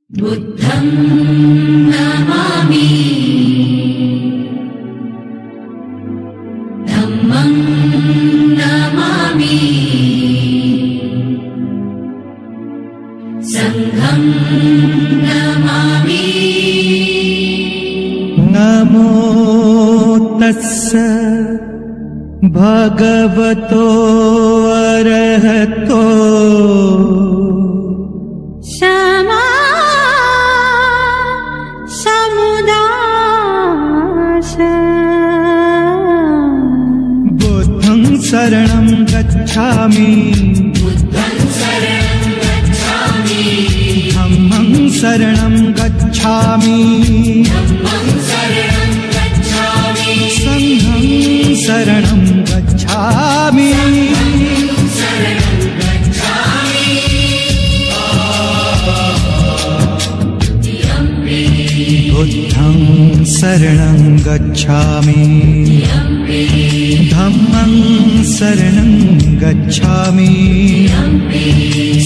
बुद्धं नमामि धम्मं नमामि संघं नमामि। नमो तस्स भगवतो अरहतो क्षमा समुदास। बुद्धं शरणं गच्छामि धम्मं शरणं गच्छामि संघं शरणं गच्छामि। बुद्धं शरणं गच्छामि धम्मं शरणं गच्छामि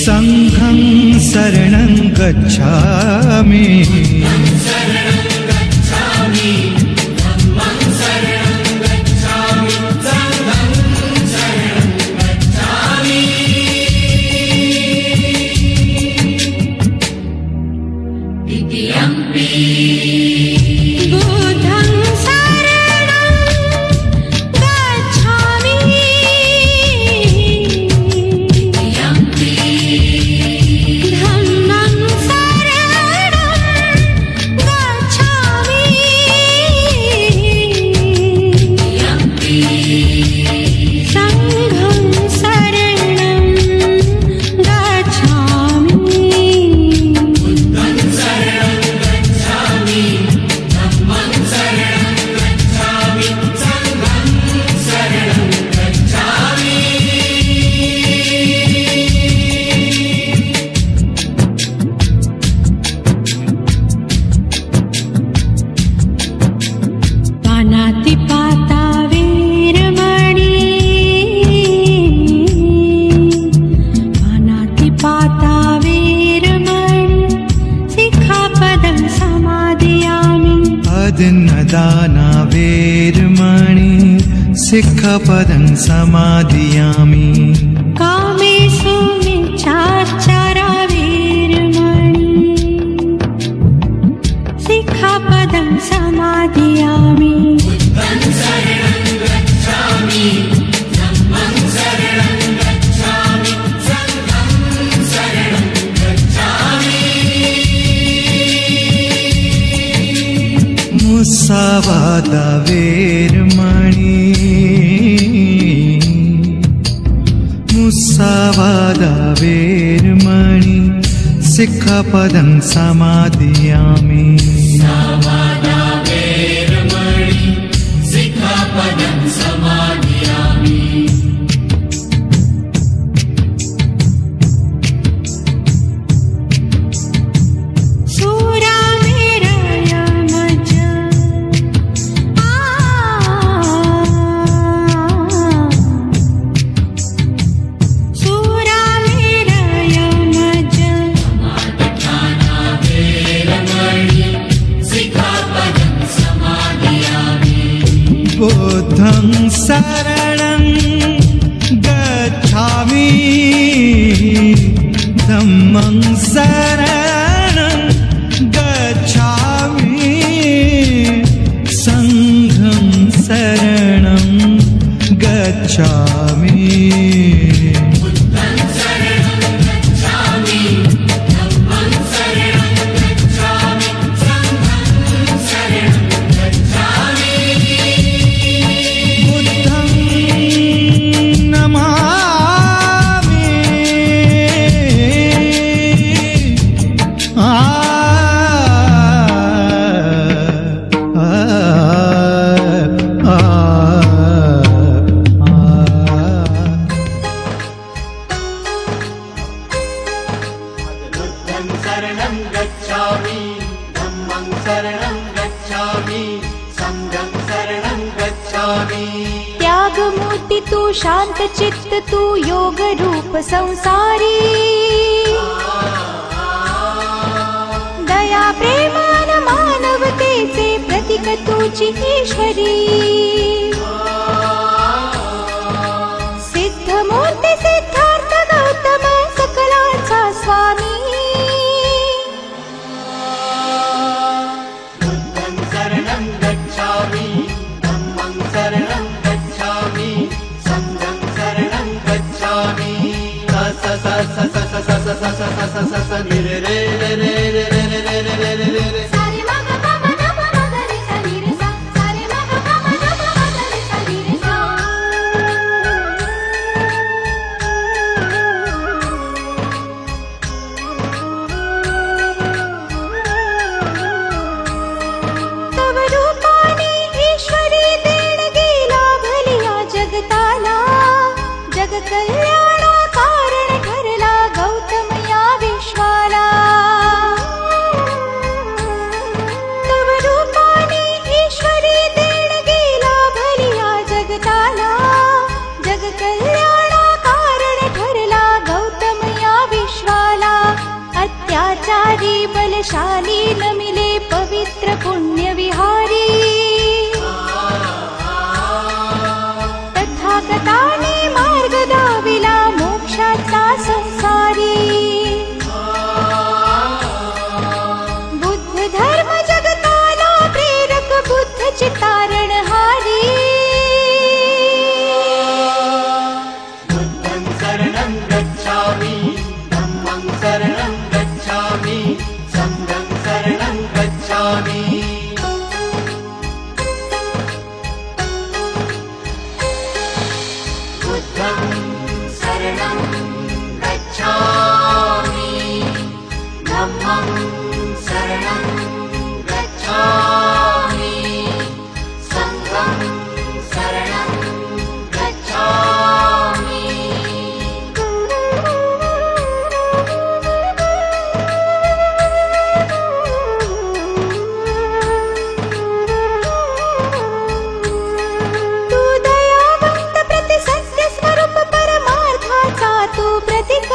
संघं शरणं गच्छामि। बुद्धं शरणं गच्छामि धम्मं शरणं गच्छामि संघं शरणं गच्छामि। पानातिपाता वीरमणि पानातिपाता वीरमणि सिक्खापदं समादयामि। अदिन्नदाना वेरमणि सिक्खापदं समादयामि। कामेषु मिच्छाचारा वीरमणि सिक्खापदं समादयामि। मुसावादा वेरमणि मुसावादा वेरमणि सिक्खापदं समादयामि। बुद्धं शरणं गच्छामि धम्मं शरणं गच्छामि संघं शरणं गच्छामि। शरणं गच्छामि धम्मं शरणं गच्छामि संघं शरणं गच्छामि। त्याग मूर्ति तू शांत चित्त तू योग रूप संसारी तुझी ईश्वरी सिद्धमूर्ती सिद्धार्थ गौतम सकलांचा स्वामी बुद्धं शरणं गच्छामि धम्मं शरणं गच्छामि संघं शरणं गच्छामि स स स स स स स स स स स रे रे रे रे रे रे रे रे रे रे रे रे सारे मा ग प म ग म ग रे सा नी रे सा सारे मा ग प म ग म ग रे सा नी रे सा तव रूपाने ईश्वरी देणगी लाभलिया जगताला जग कल्याणा कारण ठरला गौतम या विश्वाला तव रूपाने ईश्वरी देणगी लाभलिया जगताला जग कल्याणा कारण ठरला गौतम या विश्वाला अत्याचारी बलशाली नमिले पवित्र पुण्य विहारी तथागताने मार्ग दाविला मोक्षाचा संसारी बुद्ध धर्म जगताला प्रेरक बुद्ध चितारणहारी बुद्धं शरणं गच्छामि धम्मं शरणं गच्छामि संघं शरणं गच्छामि बुद्धं शरणं गच्छामि धम्मं शरणं गच्छामि संघं शरणं गच्छामि तू दयावंत प्रतिसत्य स्वरूप परमार्थाचा तू प्रतीक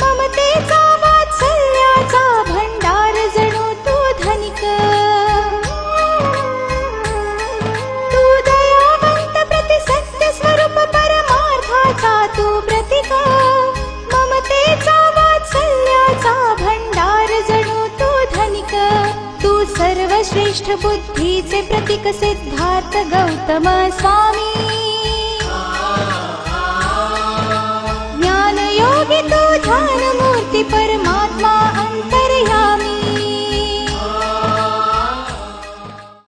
ममतेचा वात्सल्याचा भंडार जणू तू धनिक तू दयावंत प्रतिसत्य स्वरूप परमार्थाचा तू प्रतीक ममतेचा वात्सल्याचा भंडार जणू तू धनिक तू सर्वश्रेष्ठ बुद्धीचे प्रतीक सिद्धार्थ गौतम स्वामी ज्ञानयोगी तू ध्यान